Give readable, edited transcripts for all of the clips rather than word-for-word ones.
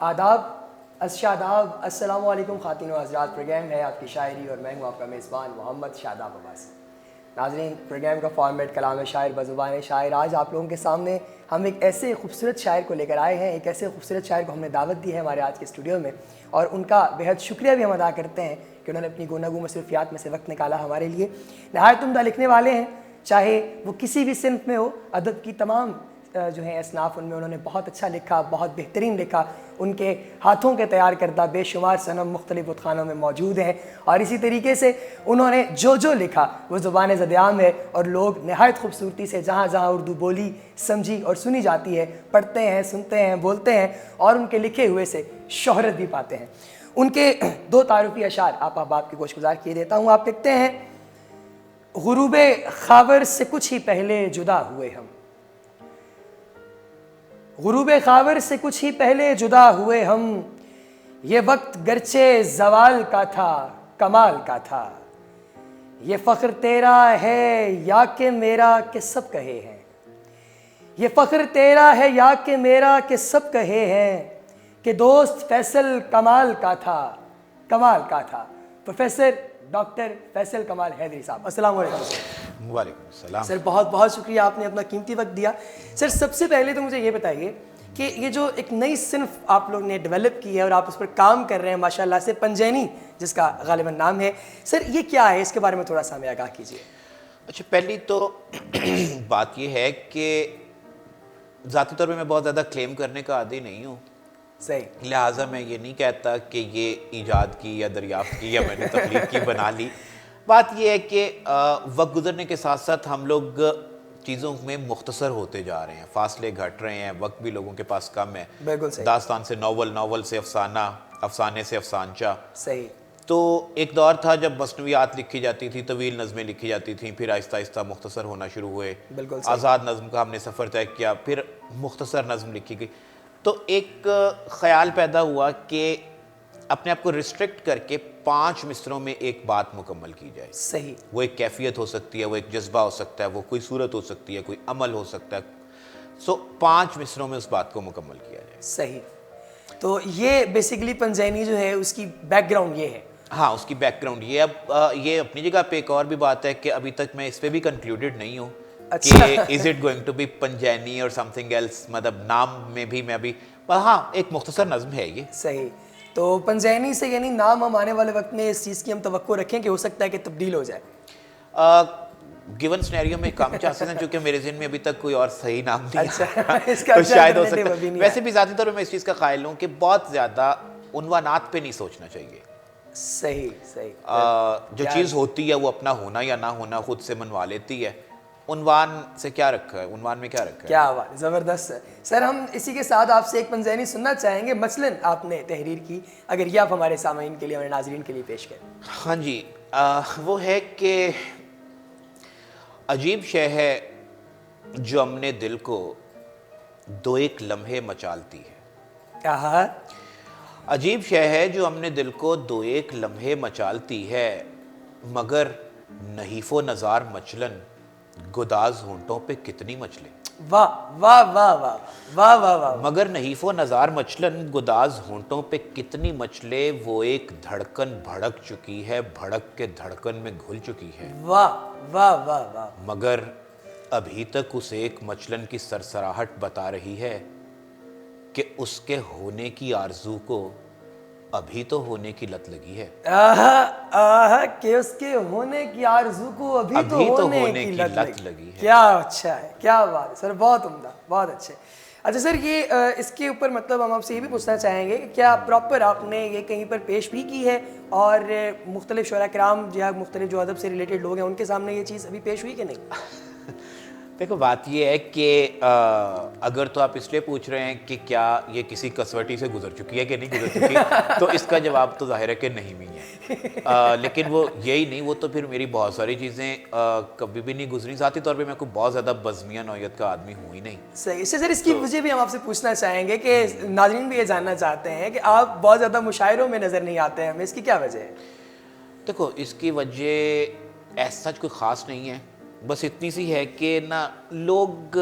آداب شاداب السلام علیکم خواتین و حضرات. پروگرام ہے آپ کی شاعری اور میں ہوں آپ کا میزبان محمد شاداب عباسی. ناظرین، پروگرام کا فارمیٹ کلام شاعر بزبان شاعر. آج آپ لوگوں کے سامنے ہم ایک ایسے خوبصورت شاعر کو لے کر آئے ہیں. ایک ایسے خوبصورت شاعر کو ہم نے دعوت دی ہے ہمارے آج کے اسٹوڈیو میں، اور ان کا بہت شکریہ بھی ہم ادا کرتے ہیں کہ انہوں نے اپنی گوناگو مصروفیات میں سے وقت نکالا ہمارے لیے. نہایت عمدہ لکھنے والے ہیں، چاہے وہ کسی بھی صنف میں ہو. ادب کی تمام جو ہیں اصناف، ان میں انہوں نے بہت اچھا لکھا، بہت بہترین لکھا. ان کے ہاتھوں کے تیار کردہ بے شمار صنم مختلف بتخانوں میں موجود ہیں، اور اسی طریقے سے انہوں نے جو لکھا وہ زبان زدعام ہے، اور لوگ نہایت خوبصورتی سے جہاں جہاں اردو بولی سمجھی اور سنی جاتی ہے پڑھتے ہیں، سنتے ہیں، بولتے ہیں، اور ان کے لکھے ہوئے سے شہرت بھی پاتے ہیں. ان کے دو تعارفی اشعار آپ احباب کی گوش گزار کیے دیتا ہوں. آپ لکھتے ہیں: غروب خاور سے کچھ ہی پہلے جدا ہوئے ہم، غروب خاور سے کچھ ہی پہلے جدا ہوئے ہم، یہ وقت گرچہ زوال کا تھا کمال کا تھا، یہ فخر تیرا ہے یا کہ میرا کہ سب کہے ہیں، یہ فخر تیرا ہے یا کہ میرا کہ سب کہے ہیں، کہ دوست فیصل کمال کا تھا کمال کا تھا. پروفیسر ڈاکٹر فیصل کمال حیدری صاحب، السلام علیکم سر. وعلیکم السلام. سر بہت بہت شکریہ، آپ نے اپنا قیمتی وقت دیا. سر سب سے پہلے تو مجھے یہ بتائیے کہ یہ جو ایک نئی صنف آپ لوگ نے ڈیولپ کی ہے اور آپ اس پر کام کر رہے ہیں ماشاءاللہ سے، پنجینی جس کا غالباً نام ہے، سر یہ کیا ہے؟ اس کے بارے میں تھوڑا سا ہمیں آگاہ کیجیے. اچھا، پہلی تو بات یہ ہے کہ ذاتی طور پہ میں بہت زیادہ کلیم کرنے کا عادی نہیں ہوں. صحیح. لہٰذا میں یہ نہیں کہتا کہ یہ ایجاد کی یا دریافت کی یا میں نے تخلیق کی بنا لی. بات یہ ہے کہ وقت گزرنے کے ساتھ ساتھ ہم لوگ چیزوں میں مختصر ہوتے جا رہے ہیں، فاصلے گھٹ رہے ہیں، وقت بھی لوگوں کے پاس کم ہے. بالکل صحیح. داستان سے ناول، ناول سے افسانہ، افسانے سے افسانچہ. صحیح. تو ایک دور تھا جب مصنوعات لکھی جاتی تھی، طویل نظمیں لکھی جاتی تھیں، پھر آہستہ آہستہ مختصر ہونا شروع ہوئے. بالکل صحیح. آزاد نظم کا ہم نے سفر طے کیا، پھر مختصر نظم لکھی گئی. تو ایک خیال پیدا ہوا کہ اپنے آپ کو ریسٹرکٹ کر کے 5 مصروں میں ایک بات مکمل کی جائے. صحیح. وہ ایک کیفیت ہو سکتی ہے، وہ ایک جذبہ ہو سکتا ہے، وہ کوئی صورت ہو سکتی ہے، کوئی عمل ہو سکتا ہے. 5 مصروں میں اس بات کو مکمل کیا جائے. صحیح. تو یہ بیسیکلی پنجینی جو ہے اس کی بیک گراؤنڈ یہ ہے. ہاں، اس کی بیک گراؤنڈ یہ. اب یہ اپنی جگہ پہ ایک اور بھی بات ہے کہ ابھی تک میں اس پہ بھی کنکلوڈڈ نہیں ہوں کہ is it going to be پنجینی اور سم تھنگ ایلس. مطلب نام میں بھی میں ابھی، ہاں ایک مختصر نظم ہے یہ. صحیح. تو پنجینی سے یعنی نام ہم آنے والے وقت میں اس چیز کی ہم توقع رکھیں کہ ہو سکتا ہے کہ تبدیل ہو جائے. گیون سینیریو میں کام چاہ سکتے ہیں، چونکہ میرے ذہن میں ابھی تک کوئی اور صحیح نام نہیں اچھا، اس کا تو شاید ہو سکتا ہے. ہے. ویسے بھی ذاتی طور پہ میں اس چیز کا قائل ہوں کہ بہت زیادہ عنوانات پہ نہیں سوچنا چاہیے. صحیح. صحیح. جو چیز ہوتی ہے وہ اپنا ہونا یا نہ ہونا خود سے منوا لیتی ہے. عنوان سے کیا رکھا ہے، عنوان میں کیا رکھا ہے. کیا بات، زبردست. سر ہم اسی کے ساتھ آپ سے ایک پنجینی سننا چاہیں گے، مثلاً آپ نے تحریر کی، اگر یہ آپ ہمارے سامعین کے لیے، ہمارے ناظرین کے لیے پیش کریں. ہاں جی، وہ ہے کہ عجیب شے ہے جو اپنے دل کو 2-1 لمحے مچالتی ہے. کہا. عجیب شے ہے جو اپنے دل کو 2-1 لمحے مچالتی ہے، مگر نحیف و نزار مچلن گداز ہونٹوں پہ کتنی مچلے. واہ واہ واہ واہ واہ واہ واہ. مگر نحیف و نزار مچلن گداز ہونٹوں پہ کتنی مچلے، وہ ایک دھڑکن بھڑک چکی ہے، بھڑک کے دھڑکن میں گھل چکی ہے. واہ واہ واہ واہ. مگر ابھی تک اس ایک مچلن کی سرسراہٹ بتا رہی ہے کہ اس کے ہونے کی آرزو کو ابھی تو ہونے کی لت لگی ہے. کہ اس کے ہونے کی آرزو کو ابھی تو ہونے کی لت لگی ہے. کیا اچھا ہے، کیا بات ہے سر، بہت عمدہ، بہت اچھے. اچھا سر، یہ اس کے اوپر مطلب ہم آپ سے یہ بھی پوچھنا چاہیں گے کہ کیا پراپر آپ نے یہ کہیں پر پیش بھی کی ہے، اور مختلف شعراء کرام یا مختلف جو ادب سے ریلیٹڈ لوگ ہیں ان کے سامنے یہ چیز ابھی پیش ہوئی کہ نہیں؟ دیکھو بات یہ ہے کہ اگر تو آپ اس لیے پوچھ رہے ہیں کہ کیا یہ کسی کسوٹی سے گزر چکی ہے کہ نہیں گزر چکی، تو اس کا جواب تو ظاہر ہے کہ نہیں بھی ہے. لیکن وہ یہی نہیں، وہ تو پھر میری بہت ساری چیزیں کبھی بھی نہیں گزری. ذاتی طور پہ میں کوئی بہت زیادہ بزمیہ نوعیت کا آدمی ہوں ہی نہیں. صحیح. سر اس کی وجہ بھی ہم آپ سے پوچھنا چاہیں گے کہ ناظرین بھی یہ جاننا چاہتے ہیں کہ آپ بہت زیادہ مشاعروں میں نظر نہیں آتے ہیں ہمیں، اس کی کیا وجہ ہے؟ دیکھو اس کی وجہ ایسا کچھ خاص نہیں ہے، بس اتنی سی ہے کہ نا لوگ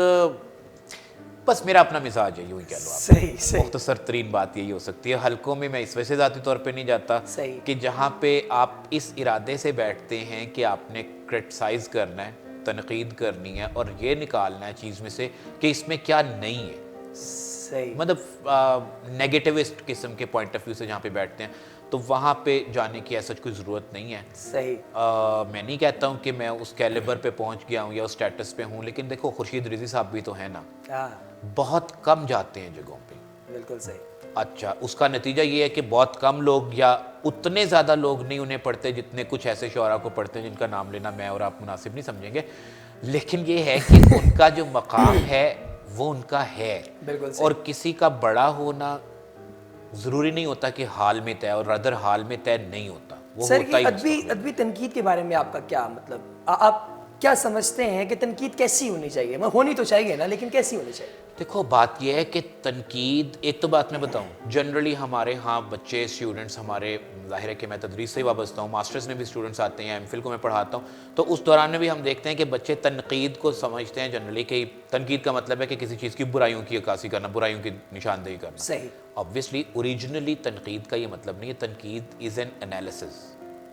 بس میرا اپنا مزاج ہے، یوں ہی کہہ لو آپ. صحیح صحیح مختصر ترین بات یہی ہو سکتی ہے. حلقوں میں اس وجہ سے ذاتی طور پہ نہیں جاتا صحیح کہ جہاں پہ آپ اس ارادے سے بیٹھتے ہیں کہ آپ نے کرٹیسائز کرنا ہے، تنقید کرنی ہے اور یہ نکالنا ہے چیز میں سے کہ اس میں کیا نہیں ہے. صحیح مطلب نیگیٹیوسٹ قسم کے پوائنٹ آف ویو سے جہاں پہ بیٹھتے ہیں تو وہاں پہ جانے کی ایسا کوئی ضرورت نہیں ہے. صحیح میں نہیں کہتا ہوں کہ میں اس کیلیبر پہ پہنچ گیا ہوں یا اس سٹیٹس پہ ہوں، لیکن دیکھو خورشید رضوی صاحب بھی تو ہیں نا، ہاں بہت کم جاتے ہیں جگہوں پہ. بالکل صحیح. اچھا، اس کا نتیجہ یہ ہے کہ بہت کم لوگ یا اتنے زیادہ لوگ نہیں انہیں پڑھتے جتنے کچھ ایسے شعراء کو پڑھتے ہیں جن کا نام لینا میں اور آپ مناسب نہیں سمجھیں گے. لیکن یہ ہے کہ ان کا جو مقام ہے وہ ان کا ہے، بالکل صحیح. اور کسی کا بڑا ہونا ضروری نہیں ہوتا کہ حال میں طے، اور ردر حال میں طے نہیں ہوتا، وہ سر ہوتا ہی یہ ادبی تنقید کے بارے میں آپ کا کیا مطلب، آپ کیا سمجھتے ہیں کہ تنقید کیسی ہونی چاہیے؟ ہونی تو چاہیے نا، لیکن کیسی ہونی چاہیے؟ دیکھو بات یہ ہے کہ تنقید، ایک تو بات میں بتاؤں، جنرلی ہمارے ہاں بچے اسٹوڈنٹس ہمارے، ظاہر ہے کہ میں تدریس سے ہی وابستہ ہوں، ماسٹرز میں بھی اسٹوڈنٹس آتے ہیں، ایم فل کو میں پڑھاتا ہوں، تو اس دوران میں بھی ہم دیکھتے ہیں کہ بچے تنقید کو سمجھتے ہیں جنرلی کہ تنقید کا مطلب ہے کہ کسی چیز کی برائیوں کی عکاسی کرنا، برائیوں کی نشاندہی کرنا. صحیح. obviously اوریجنلی تنقید کا یہ مطلب نہیں ہے. تنقید از این انالیسس،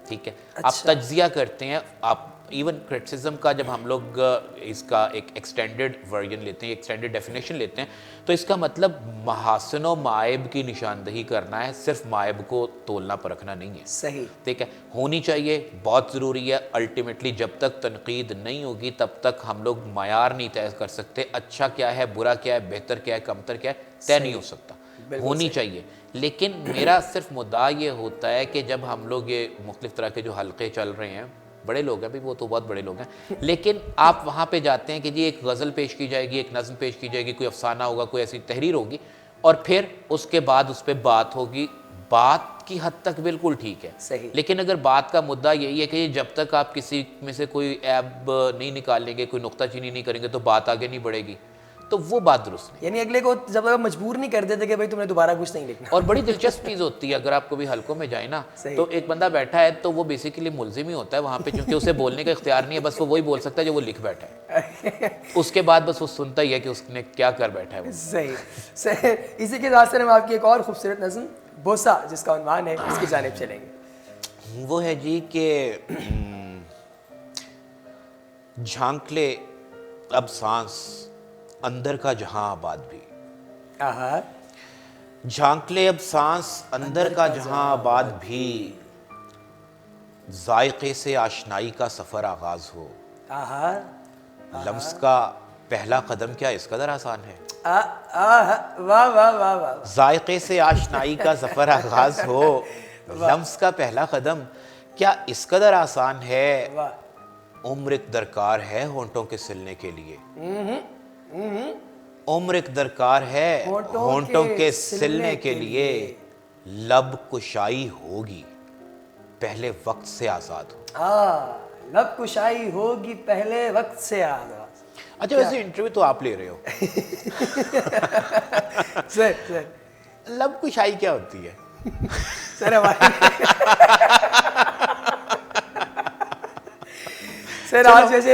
ٹھیک ہے. آپ اچھا. تجزیہ کرتے ہیں. آپ ایون کرٹیسزم کا جب ہم لوگ اس کا ایک ایکسٹینڈڈ ورژن لیتے ہیں، ایکسٹینڈڈ ڈیفینیشن لیتے ہیں، تو اس کا مطلب محاسن و معائب کی نشاندہی کرنا ہے، صرف معائب کو تولنا پرکھنا نہیں ہے. صحیح. ٹھیک ہے، ہونی چاہیے، بہت ضروری ہے. الٹیمیٹلی جب تک تنقید نہیں ہوگی تب تک ہم لوگ معیار نہیں طے کر سکتے. اچھا کیا ہے، برا کیا ہے، بہتر کیا ہے، کمتر کیا ہے، طے نہیں ہو سکتا. ہونی چاہیے، لیکن میرا صرف مدعا یہ ہوتا ہے کہ جب ہم لوگ یہ مختلف طرح کے جو حلقے چل رہے ہیں، بڑے لوگ ہیں بھی، وہ تو بہت بڑے لوگ ہیں، لیکن آپ وہاں پہ جاتے ہیں کہ جی ایک غزل پیش کی جائے گی، ایک نظم پیش کی جائے گی، کوئی افسانہ ہوگا، کوئی ایسی تحریر ہوگی، اور پھر اس کے بعد اس پہ بات ہوگی. بات کی حد تک بالکل ٹھیک ہے، صحیح. لیکن اگر بات کا مدعا یہی ہے کہ جب تک آپ کسی میں سے کوئی عیب نہیں نکالیں گے، کوئی نقطہ چینی نہیں کریں گے تو بات آگے نہیں بڑھے گی، تو وہ بات درست نہیں. یعنی اگلے کو جب مجبور نہیں کر دیتے کہ بھائی تم نے دوبارہ کچھ نہیں لکھنا. اور بڑی دلچسپ چیز ہوتی ہے، اگر آپ کبھی حلقوں میں جائیں نا تو ایک بندہ بیٹھا ہے تو وہ بیسیکلی ملزم ہی ہوتا ہے وہاں پہ، چونکہ اسے بولنے کا اختیار نہیں ہے، بس وہ وہی بول سکتا ہے جو وہ لکھ بیٹھا ہے. اس کے بعد بس وہ سنتا ہی ہے کہ اس نے کیا کر بیٹھا ہے. صحیح. اسی کے راستے میں آپ کی ایک اور خوبصورت نظم بوسا جس کا عنوان ہے، اس کی جانب چلیں گے. وہ ہے جی کہ جھانک لے اب سانس اندر کا جہاں آباد بھی، جھانک لے اب سانس اندر کا جہاں آباد بھی، ذائقے سے آشنائی کا سفر آغاز ہو. لمس کا پہلا قدم کیا اس قدر آسان ہے؟ واہ واہ واہ واہ. ذائقے سے آشنائی کا سفر آغاز ہو، لمس کا پہلا قدم کیا اس قدر آسان ہے؟ عمر ایک درکار ہے ہونٹوں کے سلنے کے لیے، عمر ایک درکار ہے ہونٹوں کے سلنے کے لیے، لب کشائی ہوگی پہلے وقت سے آزاد ہو. لب کشائی ہوگی پہلے وقت سے آزاد. اچھا ویسے انٹرویو تو آپ لے رہے ہو، سر لب کشائی کیا ہوتی ہے؟ سر سر آج ویسے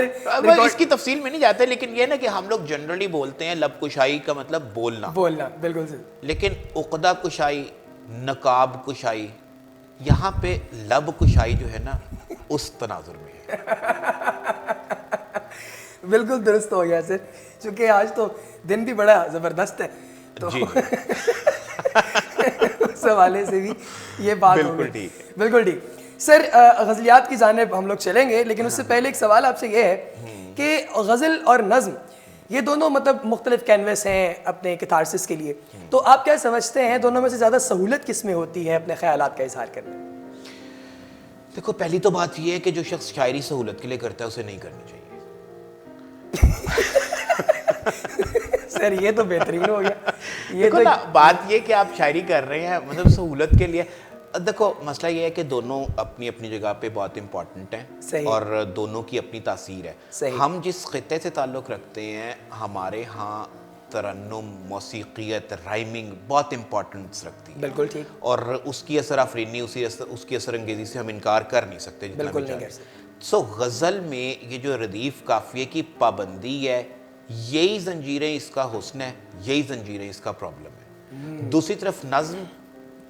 اس کی تفصیل میں نہیں جاتے، لیکن یہ نا کہ ہم لوگ جنرلی بولتے ہیں لب کشائی کا مطلب بولنا، بالکل سر. لیکن عقدہ کشائی، نقاب کشائی، یہاں پہ لب کشائی جو ہے نا اس تناظر میں ہے. بالکل درست ہو گیا سر، چونکہ آج تو دن بھی بڑا زبردست ہے تو اس حوالے سے بھی یہ بات ہو گئی. بالکل ٹھیک. سر غزلیات کی جانب ہم لوگ چلیں گے، لیکن اس سے پہلے ایک سوال آپ سے یہ ہے کہ غزل اور نظم یہ دونوں مطلب مختلف کینوس ہیں اپنے کتھارسس کے لیے، تو آپ کیا سمجھتے ہیں دونوں میں سے زیادہ سہولت کس میں ہوتی ہے اپنے خیالات کا اظہار کرنے میں؟ دیکھو پہلی تو بات یہ ہے کہ جو شخص شاعری سہولت کے لیے کرتا ہے اسے نہیں کرنی چاہیے. سر یہ تو بہترین ہو گیا. یہ تو بات یہ کہ آپ شاعری کر رہے ہیں مطلب سہولت کے لیے. دیکھو مسئلہ یہ ہے کہ دونوں اپنی اپنی جگہ پہ بہت امپورٹنٹ ہیں اور دونوں کی اپنی تاثیر ہے. ہم جس خطے سے تعلق رکھتے ہیں ہمارے ہاں ترنم، موسیقیت، رائمنگ بہت امپورٹنس رکھتی ہے. بالکل ٹھیک. اور اس کی اثر آفرینی، اس کی اثر انگیزی سے ہم انکار کر نہیں سکتے. بالکل نہیں کر سکتے. غزل میں یہ جو ردیف قافیے کی پابندی ہے یہی زنجیریں اس کا حسن ہے, یہی زنجیریں اس کا پرابلم ہے. دوسری طرف نظم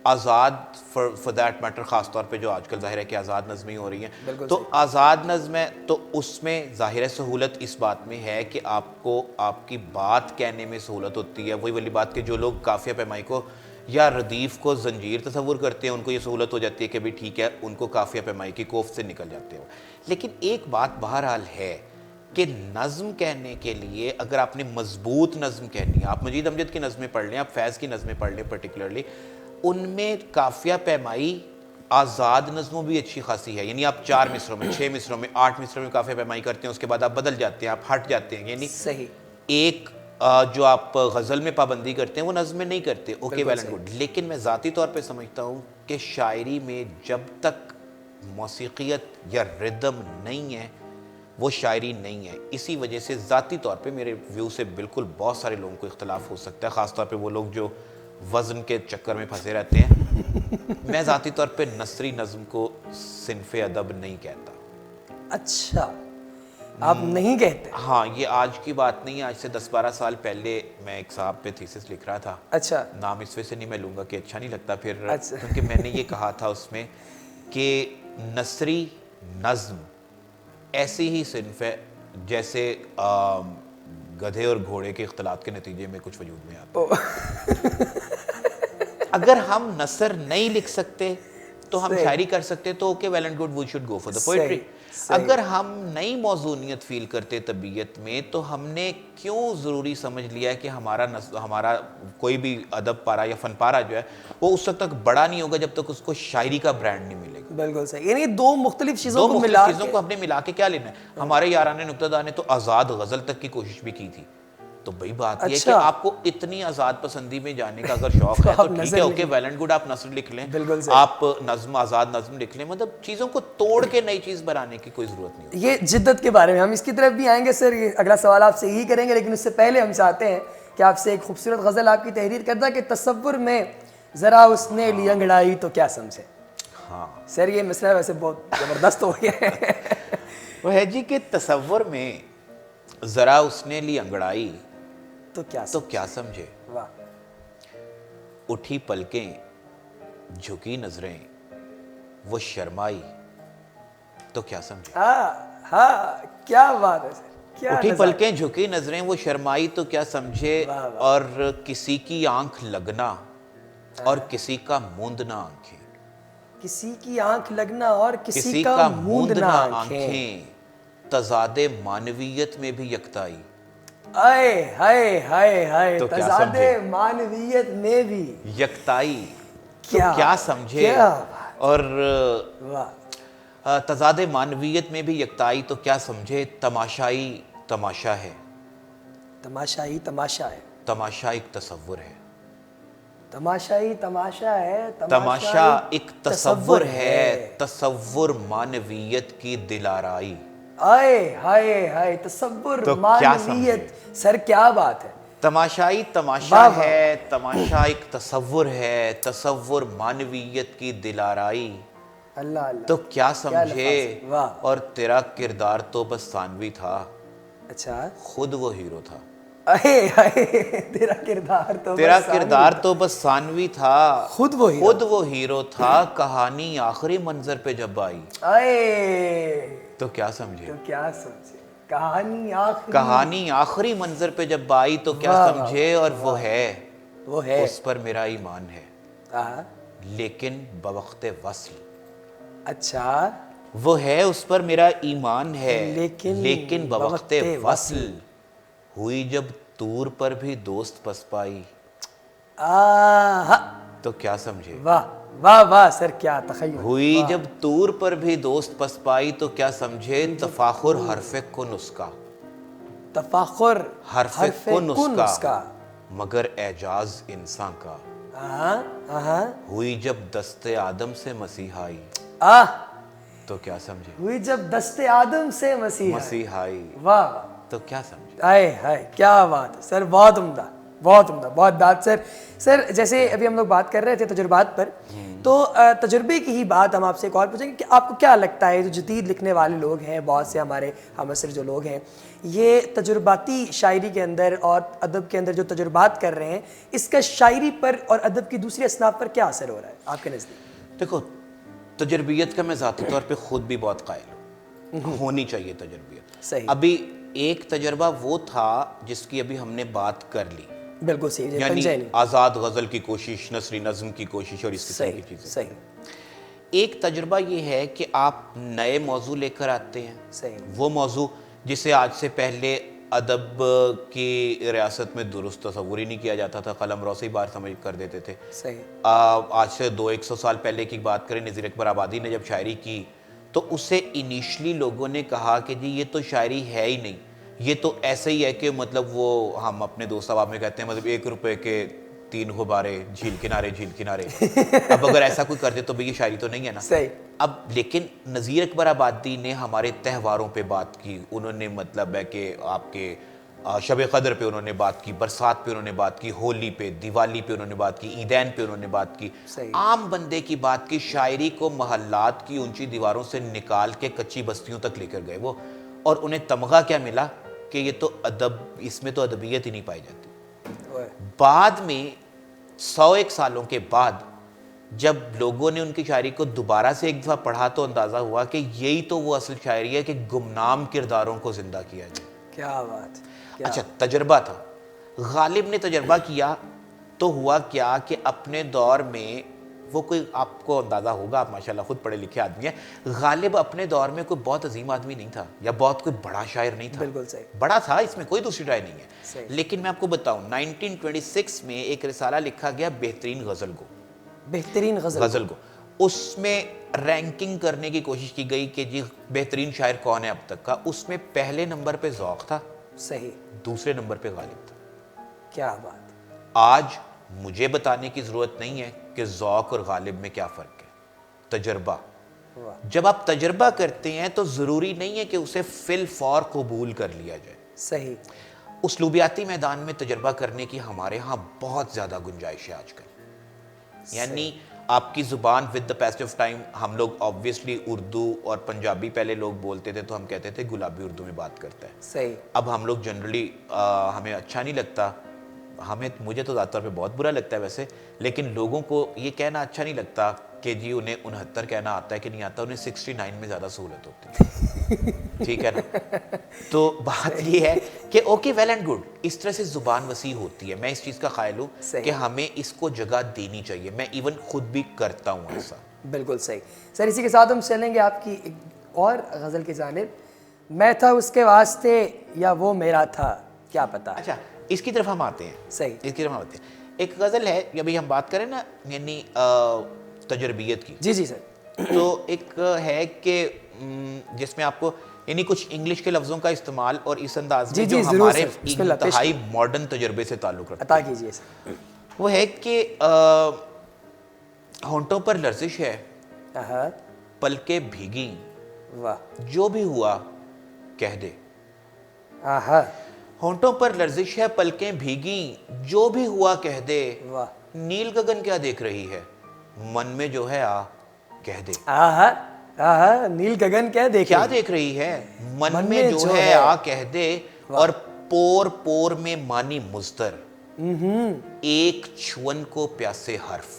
آزاد فار دیٹ میٹر, خاص طور پہ جو آج کل ظاہر ہے کہ آزاد نظمیں ہو رہی ہیں, تو آزاد نظم ہے تو اس میں ظاہر ہے سہولت اس بات میں ہے کہ آپ کو آپ کی بات کہنے میں سہولت ہوتی ہے. وہی والی بات کہ جو لوگ قافیہ پیمائی کو یا ردیف کو زنجیر تصور کرتے ہیں ان کو یہ سہولت ہو جاتی ہے کہ بھی ٹھیک ہے ان کو قافیہ پیمائی کی کوفت سے نکل جاتے ہو. لیکن ایک بات بہرحال ہے کہ نظم کہنے کے لیے اگر آپ نے مضبوط نظم کہنی ہے, آپ مجید امجد کی نظمیں پڑھ لیں, آپ فیض کی نظمیں پڑھ لیں پرٹیکولرلی, ان میں قافیہ پیمائی آزاد نظموں بھی اچھی خاصی ہے. یعنی آپ 4 مصروں میں, 6 مصروں میں, 8 مصروں میں قافیہ پیمائی کرتے ہیں, اس کے بعد آپ بدل جاتے ہیں, آپ ہٹ جاتے ہیں. یعنی صحیح ایک جو آپ غزل میں پابندی کرتے ہیں وہ نظم میں نہیں کرتے. Okay well and good. لیکن میں ذاتی طور پہ سمجھتا ہوں کہ شاعری میں جب تک موسیقیت یا ردم نہیں ہے وہ شاعری نہیں ہے. اسی وجہ سے ذاتی طور پہ میرے ویو سے بالکل بہت سارے لوگوں کو اختلاف ہو سکتا ہے, خاص طور پہ وہ لوگ جو وزن کے چکر میں پھنسے رہتے ہیں. میں ذاتی طور پہ نثری نظم کو صنف ادب نہیں کہتا. اچھا, آپ نہیں کہتے؟ ہاں, یہ آج کی بات نہیں ہے, آج سے 10-12 سال پہلے میں ایک صاحب پہ تھیسس لکھ رہا تھا. اچھا نام اس وجہ سے نہیں میں لوں گا کہ اچھا نہیں لگتا پھر, اچھا. کیونکہ میں نے یہ کہا تھا اس میں کہ نثری نظم ایسی ہی صنف ہے جیسے گدھے اور گھوڑے کے اختلاط کے نتیجے میں کچھ وجود میں آتا. اگر ہم نثر نہیں لکھ سکتے تو ہم شاعری کر سکتے تو okay well and good, we should go for the poetry. اگر ہم نئی موزونیت فیل کرتے طبیعت میں تو ہم نے کیوں ضروری سمجھ لیا ہے کہ ہمارا کوئی بھی ادب پارا یا فن پارا جو ہے وہ اس وقت تک بڑا نہیں ہوگا جب تک اس کو شاعری کا برانڈ نہیں ملے گا. بالکل صحیح. یعنی دو مختلف چیزوں کو ہم نے ملا کے کیا لینا ہے. ہمارے یاران نکتہ دار نے تو آزاد غزل تک کی کوشش بھی کی تھی. تو بھئی بات یہ ہے کہ آپ کو اتنی آزاد پسندی میں جانے کا اگر شوق ہے تو ٹھیک ہے, اوکے ویل اینڈ گڈ, آپ نثر لکھ لیں, آپ نظم آزاد نظم لکھ لیں. مطلب چیزوں کو توڑ کے نئی چیز بنانے کی کوئی ضرورت نہیں. یہ جدت کے بارے میں ہم اس کی طرف بھی آئیں گے سر, یہ اگلا سوال آپ سے یہی کریں گے, لیکن اس سے پہلے ہم چاہتے ہیں کہ آپ سے ایک خوبصورت غزل آپ کی تحریر کردہ کہ تصور میں ذرا اس نے لی انگڑائی تو کیا سمجھے. ہاں سر یہ مصرع ویسے بہت زبردست ہو گیا ہے. وہ ہے جی کہ تصور میں ذرا اس نے لی انگڑائی تو کیا سمجھے. واہ. اٹھی پلکیں جھکی نظریں وہ شرمائی تو کیا سمجھے. ہاں کیا بات ہے سر. اٹھی پلکیں جھکی نظریں وہ شرمائی تو کیا سمجھے. اور کسی کی آنکھ لگنا اور کسی کا موندنا آنکھیں, کسی کی آنکھ لگنا اور کسی کا موندنا آنکھیں, تضاد معنویت میں بھی یکتائی. آئے ہائے ہائے ہائے, تضاد معنویت میں بھی یکتائی تو کیا سمجھے. اور تضاد معنویت میں بھی یکتائی تو کیا سمجھے. تماشائی تماشا ہے, تماشائی تماشا ہے, تماشا ایک تصور ہے, تماشائی تماشا ہے, تماشا ایک تصور ہے, تصور معنویت کی دلارائی. آئے ہائے ہائے, تصور معنویت. سر کیا بات ہے. تماشائی تماشا ہے, تماشا ایک تصور ہے, تصور معنویت کی دلارائی اللہ اللہ تو کیا سمجھے. اور تیرا کردار تو بس ثانوی تھا, اچھا خود وہ ہیرو تھا. تیرا کردار تو بس ثانوی تھا, خود وہ ہیرو تھا. کہانی آخری منظر پہ جب آئی تو کیا سمجھے. کہانی آخری منظر پہ جب آئی تو کیا سمجھے. اور وہ ہے اس پر میرا ایمان ہے لیکن بوقت وصل. اچھا وہ ہے اس پر میرا ایمان ہے لیکن بوقت وصل. ہوئی جب طور پر بھی دوست پس پائی تو کیا سمجھے. واہ واہ واہ سر کیا تخیل. ہوئی جب طور پر بھی دوست پس پائی تو کیا سمجھے. تفاخر حرف کن اس کا, تفاخر حرف کن اس کا, مگر اعجاز انسان کا. ہوئی جب دست آدم سے مسیح آئی تو کیا سمجھے. ہوئی جب دست آدم سے مسیح آئی واہ تو کیا سمجھے. آئے ہائے کیا بات ہے سر, بہت عمدہ بہت عمدہ, بہت بات سر. سر جیسے ابھی ہم لوگ بات کر رہے تھے تجربات پر, تو تجربے کی ہی بات ہم آپ سے ایک اور پوچھیں گے کہ آپ کو کیا لگتا ہے جو جدید لکھنے والے لوگ ہیں, بہت سے ہمارے ہم عصر جو لوگ ہیں, یہ تجرباتی شاعری کے اندر اور ادب کے اندر جو تجربات کر رہے ہیں, اس کا شاعری پر اور ادب کی دوسری اصناف پر کیا اثر ہو رہا ہے آپ کے نزدیک؟ دیکھو, تجربیت کا میں ذاتی طور پہ خود بھی بہت قائل ہوں, ہونی چاہیے تجربیت. صحیح. ابھی ایک تجربہ وہ تھا جس کی ابھی ہم نے بات کر لی, بالکل صحیح, یعنی پنجینی. آزاد غزل کی کوشش, نثری نظم کی کوشش اور اس قسم کی چیزیں. صحیح. ایک تجربہ یہ ہے کہ آپ نئے موضوع لے کر آتے ہیں, صحیح. وہ موضوع جسے آج سے پہلے ادب کی ریاست میں درست تصور ہی نہیں کیا جاتا تھا, قلم رو سے ہی بار سمجھ کر دیتے تھے. صحیح. آج سے 200-100 سال پہلے کی بات کریں, نذیر اکبر آبادی نے جب شاعری کی تو اسے انیشلی لوگوں نے کہا کہ جی یہ تو شاعری ہے ہی نہیں, یہ تو ایسے ہی ہے کہ مطلب وہ ہم اپنے دوست احباب میں کہتے ہیں مطلب 1 روپے کے 3 غبارے جھیل کنارے جھیل کنارے. اب اگر ایسا کوئی کر دے تو یہ شاعری تو نہیں ہے نا. صحیح. اب لیکن نذیر اکبر آبادی نے ہمارے تہواروں پہ بات کی, انہوں نے مطلب ہے کہ آپ کے شب قدر پہ انہوں نے بات کی, برسات پہ انہوں نے بات کی, ہولی پہ, دیوالی پہ انہوں نے بات کی, عیدین پہ انہوں نے بات کی, عام بندے کی بات کی, شاعری کو محلات کی اونچی دیواروں سے نکال کے کچی بستیوں تک لے کر گئے وہ, اور انہیں تمغہ کیا ملا کہ یہ تو ادب, اس میں تو ادبیت ہی نہیں پائی جاتی. بعد میں 101 سالوں کے بعد جب لوگوں نے ان کی شاعری کو دوبارہ سے ایک دفعہ پڑھا تو اندازہ ہوا کہ یہی تو وہ اصل شاعری ہے کہ گمنام کرداروں کو زندہ کیا جائے. کیا بات. اچھا, تجربہ تھا. غالب نے تجربہ کیا تو ہوا کیا کہ اپنے دور میں وہ کوئی, آپ کو اندازہ ہوگا, آپ ماشاءاللہ خود پڑھے لکھے آدمی ہیں, غالب اپنے دور میں کوئی بہت عظیم آدمی نہیں تھا یا بہت کوئی بڑا شاعر نہیں تھا. بالکل صحیح. بڑا تھا, اس میں کوئی دوسری رائے نہیں ہے, لیکن میں آپ کو بتاؤں 1926 میں ایک رسالہ لکھا گیا بہترین غزل کو, بہترین غزل کو. اس میں رینکنگ کرنے کی کوشش کی گئی کہ جی بہترین شاعر کون ہے اب تک کا. اس میں پہلے نمبر پہ ذوق تھا, صحیح, دوسرے نمبر پہ غالب تھا. کیا بات. آج مجھے بتانے کی ضرورت نہیں ہے کہ ذوق اور غالب میں کیا فرق ہے, تجربہ. جب آپ تجربہ کرتے ہیں تو ضروری نہیں ہے کہ اسے فی الفور قبول کر لیا جائے. صحیح. اسلوبیاتی میدان میں تجربہ کرنے کی ہمارے ہاں بہت زیادہ گنجائش ہے آج کل. یعنی آپ کی زبان with the passage of time, ہم لوگ آبویسلی اردو اور پنجابی پہلے لوگ بولتے تھے تو ہم کہتے تھے گلابی اردو میں بات کرتا ہے. صحیح. اب ہم لوگ جنرلی ہمیں اچھا نہیں لگتا, مجھے تو زیادہ طور پہ بہت برا لگتا ہے ویسے, لیکن لوگوں کو یہ کہنا اچھا نہیں لگتا کہ جی انہیں 69 کہنا آتا ہے کہ نہیں آتا, انہیں 69 میں زیادہ سہولت ہوتی ہے. ٹھیک ہے نا. تو بات یہ ہے کہ اوکے, ویل اینڈ گڈ, اس طرح سے زبان وسیع ہوتی ہے. میں اس چیز کا قائل ہوں کہ ہمیں اس کو جگہ دینی چاہیے. میں ایون خود بھی کرتا ہوں ایسا. بالکل صحیح. سر اسی کے ساتھ ہم چلیں گے آپ کی ایک اور غزل کی جانب, میں تھا اس کے واسطے یا وہ میرا تھا کیا پتا. اچھا, اس کی طرف ہم آتے ہیں. صحیح. اس کی طرف ہم آتے ہیں. ایک غزل ہے, ابھی ہم بات کریں نا یعنی تجربیت کی. جی جی سر. تو ایک ہے کہ جس میں آپ کو یعنی کچھ انگلش کے لفظوں کا استعمال اور اس انداز میں جو ہمارے انتہائی ماڈرن تجربے سے تعلق رکھتا ہے. عطا کیجیے سر. وہ ہے کہ ہونٹوں پر لرزش ہے, پلکیں بھیگی, جو بھی ہوا کہہ دے. ہونٹوں پر لرزش ہے, پلکیں بھیگی, جو بھی ہوا کہہ دے. نیل گگن کیا دیکھ رہی ہے, من میں جو ہے آ کہہ دے. نیل گگن کیا دیکھ رہی ہے, من میں جو ہے آ کہہ دے. اور پور پور میں مانی مزدر, ایک چھون کو پیاسے حرف.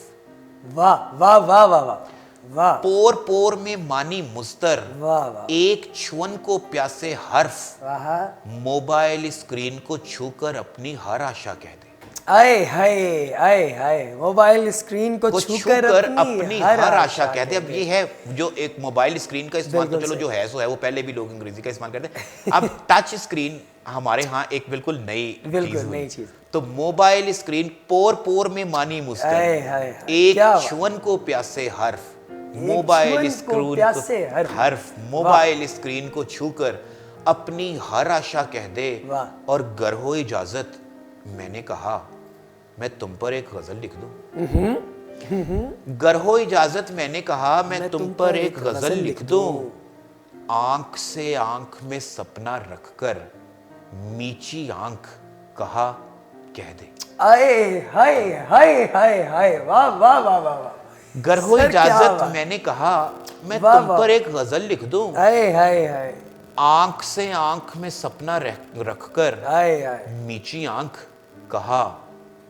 واہ واہ واہ واہ واہ. پور پور میں مانی مزدر, ایک چھون کو پیاسے حرف. موبائل اسکرین کو چھو کر اپنی ہر آشا کہہ دے. آئے ہائے آئے ہائے, موبائل اسکرین کو چھو کر اپنی ہر آشا کہہ دے. اب یہ ہے جو ایک موبائل اسکرین کا استعمال تو چلو جو ہے سو ہے, وہ پہلے بھی لوگ انگریزی کا استعمال کرتے ہیں. اب ٹچ اسکرین ہمارے ہاں ایک بالکل نئی چیز. تو موبائل اسکرین پور پور میں مانی مستر, ایک چھون کو پیاسے حرف. موبائل اسکرین کو چھو کر اپنی ہر آشا کہہ دے. اور گر ہو اجازت میں نے کہا میں تم پر ایک غزل لکھ دوں. گر ہو اجازت میں نے کہا میں تم پر ایک غزل لکھ دوں. آنکھ سے آنکھ میں سپنا رکھ کر میچی آنکھ کہا کہہ دے. آئے ہائے ہائے ہائے ہائے واہ واہ واہ واہ واہ گر ہو سر کیا اجازت بات. میں نے کہا میں واہ تم واہ. پر ایک غزل لکھ دوں. ہائے ہائے ہائے آنکھ سے آنکھ میں سپنا رکھ کر ہائے ہائے میچی آنکھ کہا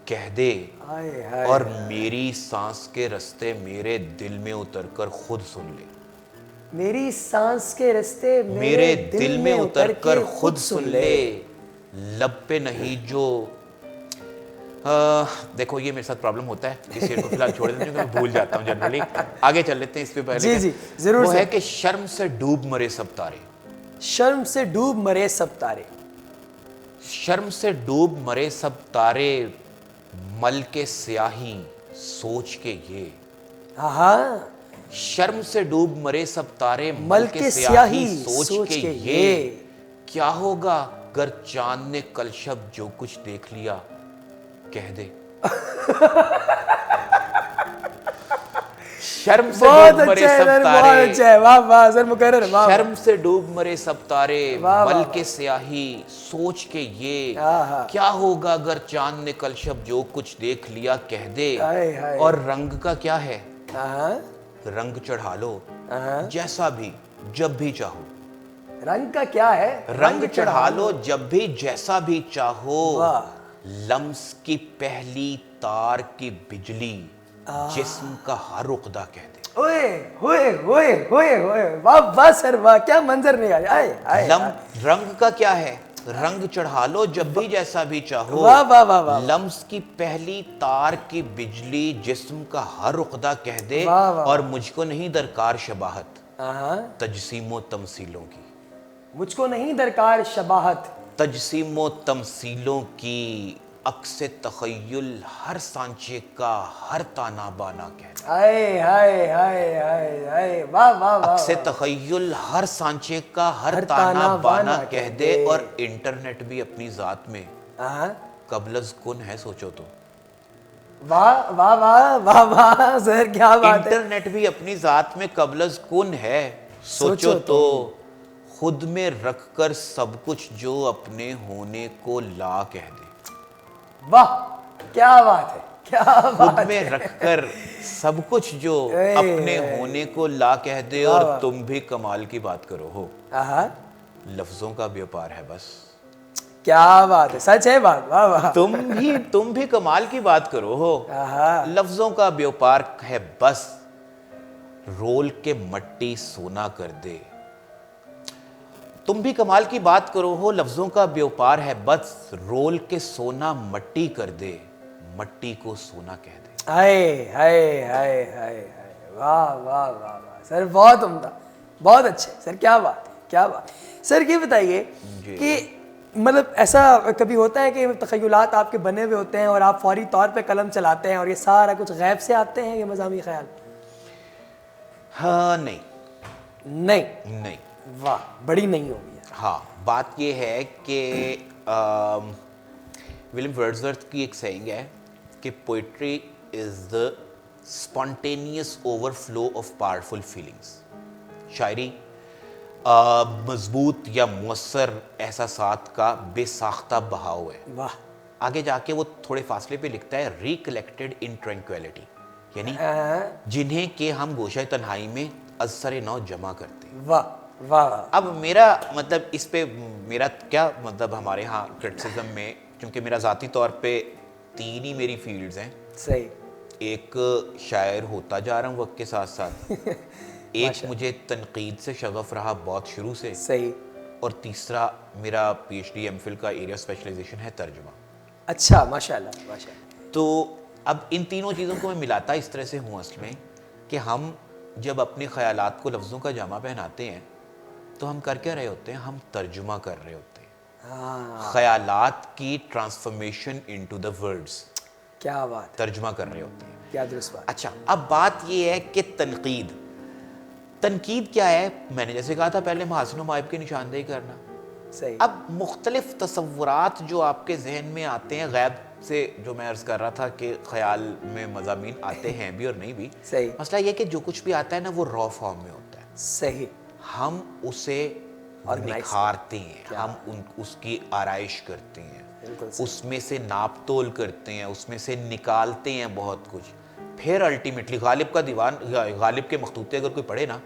کہہ دے, ہائے ہائے اور میری سانس کے رستے میرے دل میں اتر کر خود سن لے. میری سانس کے رستے میرے دل میں اتر کر خود سن لے, لب پہ نہیں جو دیکھو یہ میرے ساتھ پرابلم ہوتا ہے, اس شعر کو فی الحال چھوڑ دیتے ہیں, میں بھول جاتا ہوں جنرلی. آگے چل لیتے ہیں اس پہ پہلے. جی جی ضرور وہ سر. ہے کہ شرم سے ڈوب مرے سب تارے. شرم سے ڈوب مرے سب تارے. شرم سے ڈوب مرے سب تارے, مل کے سیاہی سوچ کے یہ. ہاں شرم سے ڈوب مرے سب تارے, مل کے سیاہی سوچ کے یہ. کیا ہوگا گر چاند نے کل شب جو کچھ دیکھ لیا کہہ دے. شرم سے ڈوب مرے سب تارے, واہ واہ سر مکرر. شرم سے ڈوب مرے سب تارے, مل کے سیاہی سوچ کے یہ. کیا ہوگا اگر چاند نے کل شب جو کچھ دیکھ لیا کہہ دے. اور رنگ کا کیا ہے, رنگ چڑھا لو جیسا بھی جب بھی چاہو. رنگ کا کیا ہے, رنگ چڑھا لو جب بھی جیسا بھی چاہو. لمس کی پہلی تار کی بجلی جسم کا ہر عقدہ کہہ دے. اوئے ہوئے ہوئے ہوئے ہوئے واہ واہ سر واہ, کیا منظر نہیں آیا. رنگ کا کیا ہے, رنگ چڑھا لو جب بھی جیسا بھی چاہو. واہ واہ واہ واہ. لمس کی پہلی تار کی بجلی جسم کا ہر عقدہ کہہ دے. اور مجھ کو نہیں درکار شباہت تجسیم و تمثیلوں کی. مجھ کو نہیں درکار شباہت تجسیم و تمثیلوں کی, عکس تخیل ہر سانچے کا ہر تانا بانا کہہ دے. ہائے ہائے ہائے ہائے ہائے واہ واہ واہ. عکس تخیل ہر سانچے کا ہر تانا بانا کہہ دے. اور انٹرنیٹ بھی اپنی ذات میں قبل از کن ہے سوچو تو. واہ واہ واہ واہ واہ سر کیا بات ہے. انٹرنیٹ بھی اپنی ذات میں قبل از کن ہے سوچو تو. خود میں رکھ کر سب کچھ جو اپنے ہونے کو لا کہہ دے. واہ کیا بات ہے, کیا بات. خود میں رکھ کر سب کچھ جو اپنے ہونے کو لا کہہ دے. اور تم بھی کمال کی بات کرو ہو, لفظوں کا بیوپار ہے بس. کیا بات ہے, سچ ہے بات. واہ واہ. تم بھی کمال کی بات کرو ہو, لفظوں کا بیوپار ہے بس. رول کے مٹی سونا کر دے. تم بھی کمال کی بات کرو ہو, لفظوں کا بیوپار ہے بس. رول کے سونا مٹی کر دے, مٹی کو سونا کہہ دے. ہائے ہائے ہائے ہائے واہ واہ واہ واہ سر, بہت عمدہ, بہت اچھے سر, کیا بات ہے, کیا بات. سر یہ بتائیے کہ مطلب ایسا کبھی ہوتا ہے کہ تخیلات آپ کے بنے ہوئے ہوتے ہیں اور آپ فوری طور پہ قلم چلاتے ہیں اور یہ سارا کچھ غیب سے آتے ہیں یہ مضامی خیال؟ ہاں نہیں نہیں. واہ بڑی نہیں ہوگی. ہاں بات یہ ہے کہ ولیم ورڈزورتھ کی ایک سیئنگ ہے کہ poetry is the spontaneous over flow of powerful feelings. شاعری مضبوط یا مؤثر احساسات کا بے ساختہ بہاؤ ہے. واہ. آگے جا کے وہ تھوڑے فاصلے پہ لکھتا ہے ریکلیکٹڈ ان ٹرینکویلٹی, یعنی جنہیں کہ ہم گوشہ تنہائی میں از سر نو جمع کرتے ہیں. واہ واہ. اب میرا مطلب اس پہ میرا کیا مطلب, ہمارے ہاں کرٹیسزم میں چونکہ میرا ذاتی طور پہ 3 ہی میری فیلڈز ہیں. صحیح. ایک شاعر ہوتا جا رہا ہوں وقت کے ساتھ ساتھ, ایک مجھے تنقید سے شغف رہا بہت شروع سے, صحیح, اور تیسرا میرا P H D M Phil کا ایریا اسپیشلائزیشن ہے ترجمہ. اچھا ماشاءاللہ ماشاءاللہ. تو اب ان تینوں چیزوں کو میں ملاتا اس طرح سے ہوں اصل میں کہ ہم جب اپنے خیالات کو لفظوں کا جامع پہناتے ہیں تو ہم کر کیا رہے ہوتے ہیں, ہم ترجمہ کر رہے ہوتے ہیں. خیالات کی ٹرانسفارمیشن انٹو دا ورڈز. کیا بات, ترجمہ کر رہے ہوتے ہیں. کیا درست بات. اچھا اب بات یہ ہے کہ تنقید کیا ہے. میں نے جیسے کہا تھا پہلے محاسن و معائب کی نشاندہی کرنا. صحیح. اب مختلف تصورات جو آپ کے ذہن میں آتے ہیں غیب سے, جو میں عرض کر رہا تھا کہ خیال میں مضامین آتے ہیں بھی اور نہیں بھی. صحیح. مسئلہ یہ کہ جو کچھ بھی آتا ہے نا وہ را فارم میں ہوتا ہے. صحیح. ہم اسے نکھارتے ہیں, ہم اس کی آرائش کرتے ہیں, اس میں سے ناپ تول کرتے ہیں, اس میں سے نکالتے ہیں بہت کچھ, پھر الٹیمیٹلی غالب کا دیوان, غالب کے مخطوطے اگر کوئی پڑھے نا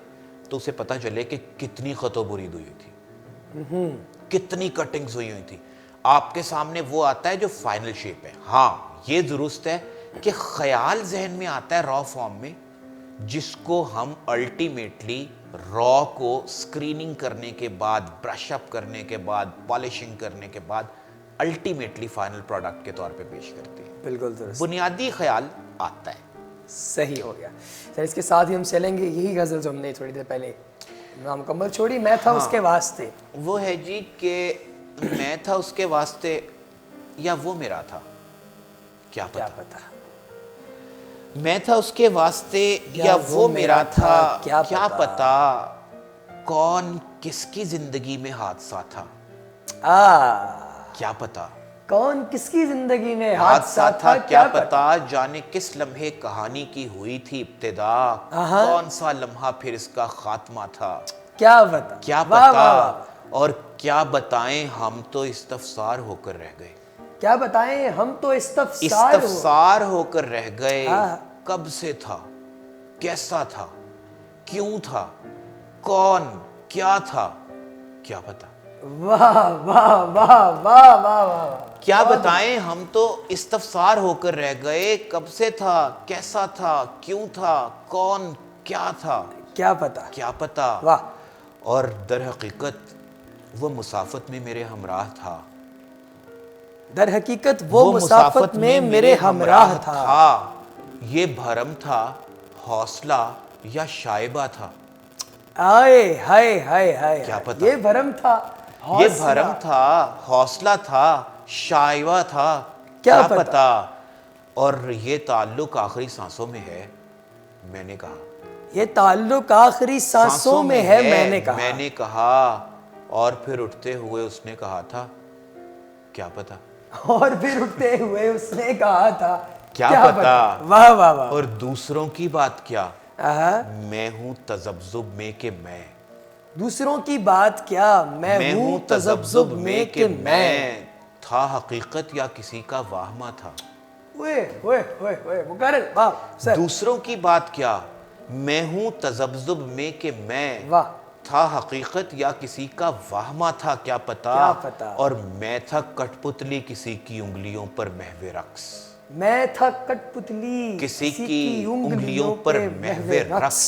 تو اسے پتہ چلے کہ کتنی خط و برید ہوئی تھی, کتنی کٹنگز ہوئی تھی. آپ کے سامنے وہ آتا ہے جو فائنل شیپ ہے. ہاں یہ درست ہے کہ خیال ذہن میں آتا ہے را فارم میں, جس کو ہم الٹیمیٹلی را کو سکریننگ کرنے کے بعد, برش اپ کرنے کے بعد, پالشنگ کرنے کے بعد الٹیمیٹلی فائنل پروڈکٹ کے طور پہ پیش کرتے ہیں. بالکل درست, بنیادی خیال آتا ہے. صحیح ہو گیا سر. اس کے ساتھ ہی ہم چلیں گے یہی غزل جو ہم نے تھوڑی دیر پہلے نامکمل چھوڑی, میں تھا اس کے واسطے. وہ ہے جی کہ میں تھا اس کے واسطے یا وہ میرا تھا, کیا پتا. میں تھا اس کے واسطے یا وہ میرا تھا, کیا پتا کون کس کی زندگی میں حادثہ تھا. کیا پتا کون کس کی زندگی میں حادثہ تھا, کیا پتا جانے کس لمحے کہانی کی ہوئی تھی ابتدا, کون سا لمحہ پھر اس کا خاتمہ تھا. کیا پتا اور کیا بتائیں ہم تو استفسار ہو کر رہ گئے. کیا بتائیں ہم تو استفسار ہو کر رہ گئے. کب سے تھا, کیسا تھا, کیوں تھا, کون کیا تھا, کیا پتا. واہ واہ واہ واہ واہ. کیا بتائیں ہم تو استفسار ہو کر رہ گئے. کب سے تھا, کیسا تھا, کیوں تھا, کون کیا تھا, کیا پتا. واہ. اور در حقیقت وہ مسافت میں میرے ہمراہ تھا. در حقیقت وہ مسافت میں میرے ہمراہ تھا. یہ بھرم تھا, حوصلہ یا شائبہ تھا. آئے ہائے ہائے ہائے. کیا پتا. یہ بھرم تھا, یہ بھرم تھا, حوصلہ تھا, شائبہ تھا, کیا پتا. اور یہ تعلق آخری سانسوں میں ہے, میں نے کہا. یہ تعلق آخری سانسوں میں ہے, میں نے کہا. اور پھر اٹھتے ہوئے اس نے کہا تھا, کیا پتا. اور پھر اٹھتے ہوئے اس نے کہا تھا, کیا پتا. واہ واہ واہ. اور دوسروں کی بات کیا, میں ہوں تذبذب میں کہ میں. دوسروں کی بات کیا, میں ہوں تذبذب میں کہ میں. تھا حقیقت یا کسی کا واہمہ تھا. دوسروں کی بات کیا, میں ہوں تذبذب میں کہ میں. تھا حقیقت یا کسی کا واہمہ تھا, کیا پتا. اور میں تھا کٹ پتلی کسی کی انگلیوں پر محو رقص. میں تھا کٹ پتلی کسی کی انگلیوں پر محو رقص.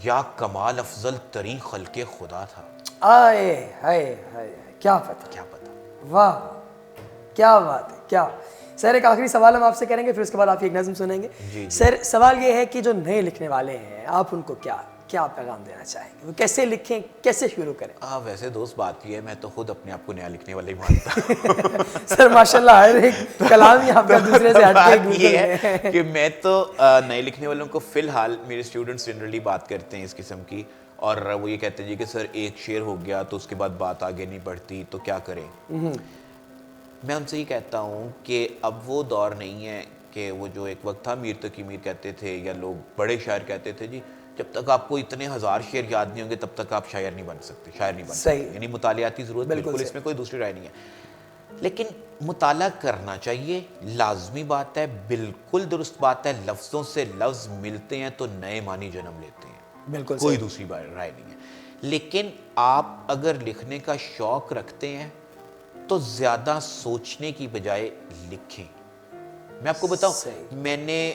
یا کمال افضل ترین خلق خدا تھا. آئے ہائے ہائے. کیا پتا, کیا پتا. واہ کیا بات ہے. کیا سر, ایک آخری سوال ہم آپ سے کریں گے, پھر اس کے بعد آپ کی ایک نظم سنیں گے. سر سوال یہ ہے کہ جو نئے لکھنے والے ہیں, آپ ان کو کیا پیغام دینا چاہیں گے, وہ کیسے لکھیں, کیسے شروع کریں. ویسے دوست بات یہ ہے, میں تو خود اپنے آپ کو نیا لکھنے والا ہی مانتا. سر ماشاءاللہ ہر ایک کلام ہی آپ کا دوسرے سے ہٹ کے یہ ہے کہ میں تو نئے لکھنے والوں کو فی الحال میرے اسٹوڈنٹس جنرلی بات کرتے ہیں اس قسم کی, اور وہ یہ کہتے ہیں جی کہ سر ایک شعر ہو گیا تو اس کے بعد بات آگے نہیں بڑھتی, تو کیا کریں. میں ان سے یہ کہتا ہوں کہ اب وہ دور نہیں ہے کہ وہ جو ایک وقت تھا میر تقی میر کہتے تھے, یا لوگ بڑے شاعر کہتے تھے جی جب تک آپ کو اتنے ہزار شعر یاد نہیں ہوں گے تب تک آپ شاعر نہیں بن سکتے, شاعر نہیں بن سکتے. یعنی مطالعاتی ضرورت بالکل, اس میں کوئی دوسری رائے نہیں ہے. لیکن مطالعہ کرنا چاہیے, لازمی بات ہے, بالکل درست بات ہے. لفظوں سے لفظ ملتے ہیں تو نئے معنی جنم لیتے ہیں, بالکل کوئی دوسری رائے نہیں ہے. لیکن آپ اگر لکھنے کا شوق رکھتے ہیں تو زیادہ سوچنے کی بجائے لکھیں. میں آپ کو بتاؤں, میں نے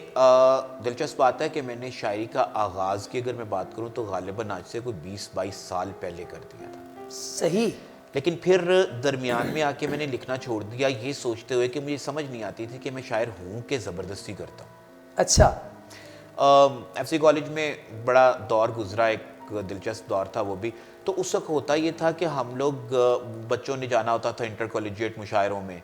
دلچسپ بات ہے کہ میں نے شاعری کا آغاز کی اگر میں بات کروں تو غالباً آج سے کوئی 20-22 سال پہلے کر دیا تھا. صحیح. لیکن پھر درمیان میں آ کے میں نے لکھنا چھوڑ دیا, یہ سوچتے ہوئے کہ مجھے سمجھ نہیں آتی تھی کہ میں شاعر ہوں کہ زبردستی کرتا ہوں. اچھا. ایف سی کالج میں بڑا دور گزرا, ایک دلچسپ دور تھا وہ بھی. تو اس وقت ہوتا یہ تھا کہ ہم لوگ بچوں نے جانا ہوتا تھا انٹر کالجیٹ مشاعروں میں,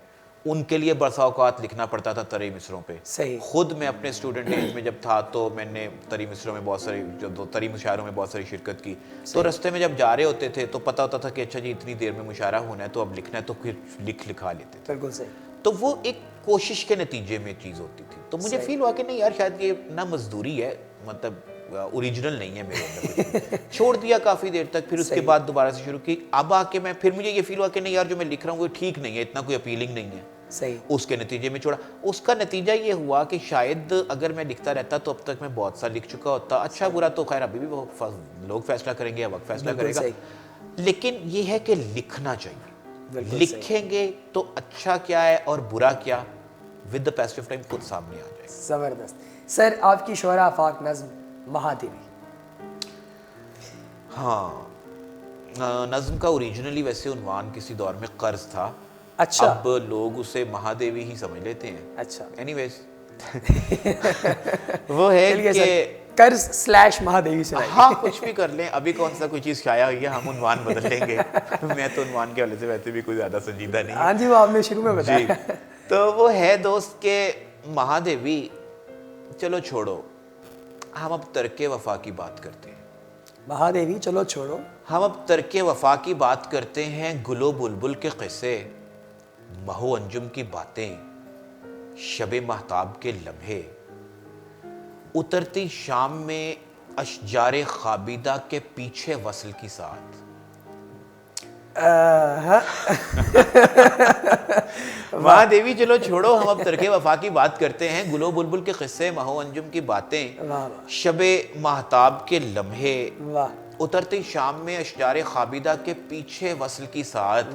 ان کے لیے برسا اوقات لکھنا پڑتا تھا طرح مصروں پہ. خود میں اپنے اسٹوڈنٹ ایج میں جب تھا تو میں نے طرح مصروں میں بہت ساری, جو طرح مشاعروں میں بہت ساری شرکت کی. تو رستے میں جب جا رہے ہوتے تھے تو پتہ ہوتا تھا کہ اچھا جی اتنی دیر میں مشاعرہ ہونا ہے تو اب لکھنا ہے, تو پھر لکھا لیتے تھے. بالکل صحیح. تو وہ ایک کوشش کے نتیجے میں چیز ہوتی تھی. تو مجھے فیل ہوا کہ نہیں یار شاید یہ نہ مزدوری ہے, مطلب اوریجنل نہیں ہے میرے اندر چھوڑ دیا کافی دیر تک, پھر اس کے بعد دوبارہ سے شروع کی. اب آ کے میں پھر مجھے یہ فیل ہوا کہ نہیں یار جو میں لکھ رہا ہوں وہ ٹھیک نہیں ہے, اتنا کوئی اپیلنگ نہیں ہے. صحیح. اس کے نتیجے میں چھوڑا. اس کا نتیجہ یہ ہوا کہ شاید اگر میں لکھتا رہتا تو اب تک میں بہت سا لکھ چکا ہوتا. اچھا برا تو خیر ابھی بھی وہ لوگ فیصلہ کریں گے یا وقت فیصلہ کرے گا, لیکن یہ ہے کہ لکھنا چاہیے. لکھیں گے تو اچھا کیا ہے اور برا کیا with the passage of time خود سامنے آ جائے. زبردست. سر آپ کی شعرا آفاق نظم مہادیوی. ہاں, نظم کا اوریجنلی ویسے عنوان کسی دور میں قرض تھا. اچھا. اب لوگ اسے مہادیوی ہی سمجھ لیتے ہیں. اچھا. اینی ویز وہ ہے کہ قرض / مہادیوی سے. ہاں کچھ بھی کر لیں, ابھی کون سا کوئی چیز شائع ہوئی ہے, ہم عنوان بدل لیں گے. میں تو عنوان کے حوالے سے ویسے بھی کوئی زیادہ سنجیدہ نہیں. ہاں جی, وہ آپ نے شروع میں بتایا. تو وہ ہے دوست کہ مہادیوی چلو چھوڑو, ہم اب ترک وفا کی بات کرتے ہیں. مہادیوی چلو چھوڑو, ہم اب ترک وفا کی بات کرتے ہیں. گل و بلبل کے قصے, مہو انجم کی باتیں, شب مہتاب کے لمحے, اترتی شام میں اشجار خوابیدہ کے پیچھے وصل کی ساتھ. مہادیوی چلو چھوڑو, ہم اب ترک وفا کی بات کرتے ہیں. گل و بلبل کے قصے, مہو انجم کی باتیں, شب مہتاب کے لمحے, اترتی شام میں اشجار خوابیدہ کے پیچھے وصل کی ساتھ.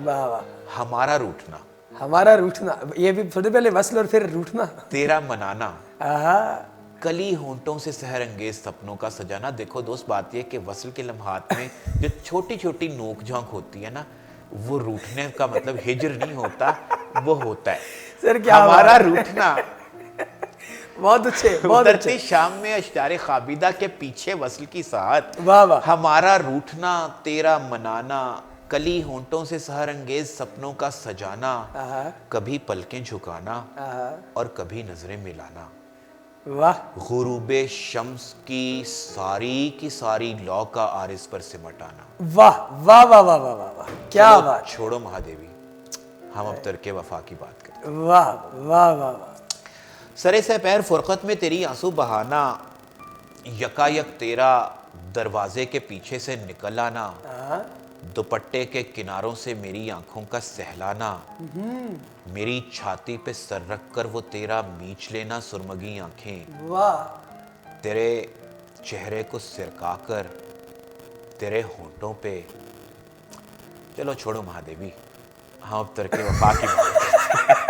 ہمارا روٹنا, ہمارا روٹنا, یہ بھی تھوڑے پہلے وصل اور پھر روٹنا. تیرا منانا, کلی ہونٹوں سے سحر انگیز سپنوں کا سجانا. دیکھو دوست بات یہ کہ وصل کے لمحات میں جو چھوٹی چھوٹی نوک جھونک ہوتی ہے نا, وہ روٹنے کا مطلب ہجر نہیں ہوتا, وہ ہوتا ہے سر کیا ہمارا روٹنا. بہت اچھے, بہت اترتی شام میں اشجار خوابیدہ کے پیچھے وصل کی ساتھ. واہ واہ. ہمارا روٹنا, تیرا منانا, کلی ہونٹوں سے سحر انگیز سپنوں کا سجانا, کبھی پلکیں جھکانا اور کبھی نظریں ملانا. واہ. غروب شمس کی ساری لو کا عارض پر سمٹانا. واہ واہ واہ واہ واہ واہ, کیا بات. چھوڑو مہادیوی, ہم اب ترک وفا کی بات کرتے ہیں. واہ واہ واہ واہ. سرے سے پیر فرقت میں تیری آنسو بہانا, یکا یک تیرا دروازے کے پیچھے سے نکل آنا, دوپٹے کے کناروں سے میری آنکھوں کا سہلانا, میری چھاتی پہ سر رکھ کر وہ تیرا میچ لینا سرمگی آنکھیں, واہ. تیرے چہرے کو سرکا کر تیرے ہونٹوں پہ. چلو چھوڑو مہادیوی, ہم اب ترک وفا کی بات کرتے ہیں.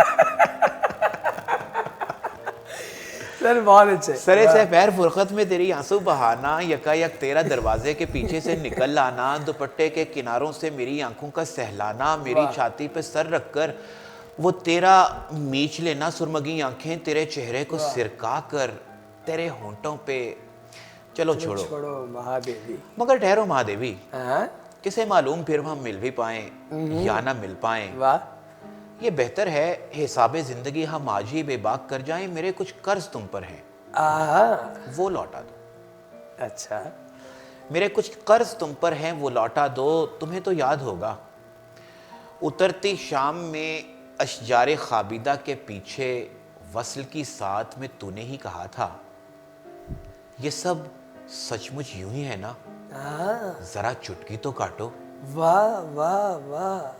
سر بہت اچھے. سرے سے پیر فرقت میں تیری آنسو بہانا, یکا یک تیرا دروازے کے پیچھے سے نکل آنا, دوپٹے کے کناروں سے میری آنکھوں کا سہلانا, میری چھاتی پہ سر رکھ کر وہ تیرا میچ لینا سرمگی آنکھیں, تیرے چہرے کو سرکا کر تیرے ہونٹوں پہ. چلو چھوڑو مہادیوی. مگر ٹھہرو مہادیوی, کسے معلوم پھر ہم مل بھی پائیں یا نہ مل پائیں. واہ. یہ بہتر ہے حساب زندگی ہم آج ہی بے باک کر جائیں. میرے کچھ قرض تم پر ہیں, وہ لوٹا دو. اچھا. میرے کچھ قرض تم پر ہیں, وہ لوٹا دو. تمہیں تو یاد ہوگا اترتی شام میں اشجار خوابیدہ کے پیچھے وصل کی ساتھ میں تو نے ہی کہا تھا, یہ سب سچ مچ یوں ہی ہے نا, ذرا چٹکی تو کاٹو. واہ واہ واہ.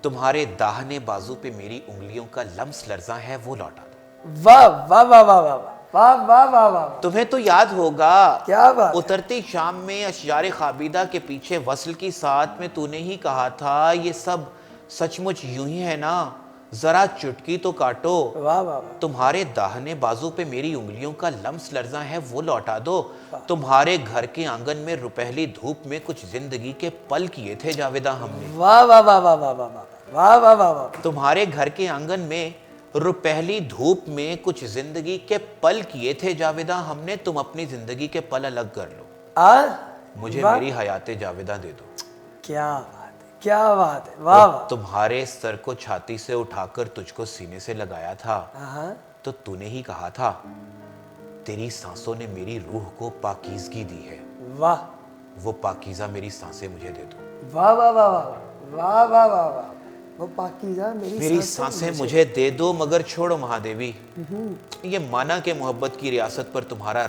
تمہارے داہنے بازو پہ میری انگلیوں کا لمس لرزاں ہے, وہ لوٹا دو. واہ واہ واہ واہ واہ واہ واہ واہ واہ. تمہیں تو یاد ہوگا کیا بات. اترتی شام میں اشجار خوابیدہ کے پیچھے وصل کی ساتھ میں تو نے ہی کہا تھا, یہ سب سچ مچ یوں ہی ہے نا, ذرا چٹکی تو کاٹو. واہ واہ. تمہارے داہنے بازو پہ میری انگلیوں کا لمس لرزاں ہے, وہ لوٹا دو. تمہارے گھر کے آنگن میں روپہلی دھوپ میں کچھ زندگی کے پل کیے تھے جاویدہ ہم نے. واہ واہ واہ واہ واہ واہ واہ واہ واہ واہ. تمہارے گھر کے آنگن میں روپہلی دھوپ میں کچھ زندگی کے پل کیے تھے جاویدہ ہم نے. تم اپنی زندگی کے پل الگ کر لو, مجھے میری حیات جاویدہ دے دو. کیا بات ہے, کیا بات ہے. واہ واہ. تمہارے سر کو چھاتی سے اٹھا کر تجھ کو سینے سے لگایا تھا, تو تو نے ہی کہا تھا, تیری سانسوں نے میری روح کو پاکیزگی دی ہے. واہ. وہ پاکیزہ میری سانسیں مجھے دے دو. واہ واہ واہ واہ واہ واہ واہ واہ. وہ پاکیزہ میری سانسیں مجھے دے دو. مگر چھوڑو مہادیوی, یہ مانا کہ محبت کی ریاست پر تمہارا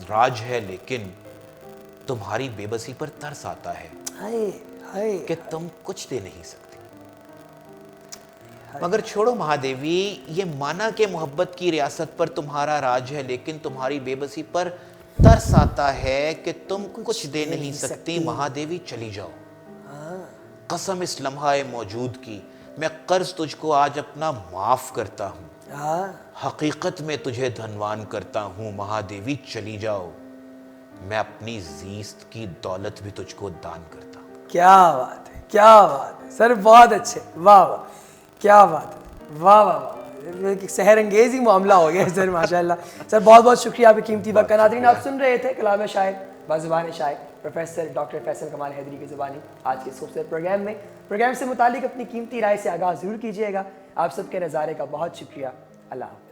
راج ہے, لیکن تمہاری بے بسی پر ترس آتا ہے ہائے ہائے کہ تم کچھ دے نہیں سکتی. مگر چھوڑو مہادیوی، یہ مانا کہ محبت کی ریاست پر تمہارا راج ہے، لیکن تمہاری بے بسی پر ترس آتا ہے کہ تم کچھ دے نہیں سکتی. مہادیوی چلی جاؤ. قسم اس لمحہ موجود کی، میں قرض تجھ کو آج اپنا معاف کرتا ہوں. حقیقت میں تجھے دھنوان کرتا ہوں. مہادیوی چلی جاؤ، میں اپنی زیست کی دولت بھی تجھ کو دان کرتا ہوں. کیا بات ہے، کیا بات ہے سر، بہت اچھے، واہ واہ، کیا بات ہے، واہ واہ واہ، سحر انگیز ہی معاملہ ہو گیا سر، ماشاء اللہ. سر بہت بہت شکریہ آپ کی قیمتی وقت کا. ناظرین آپ سن رہے تھے کلام شاعر بزبان شاعر پروفیسر ڈاکٹر فیصل کمال حیدری کی زبانی آج کے اس خوبصورت پروگرام سے متعلق اپنی قیمتی رائے سے آگاہ ضرور کیجیے گا. آپ سب کے نظارے کا بہت شکریہ. اللہ حافظ.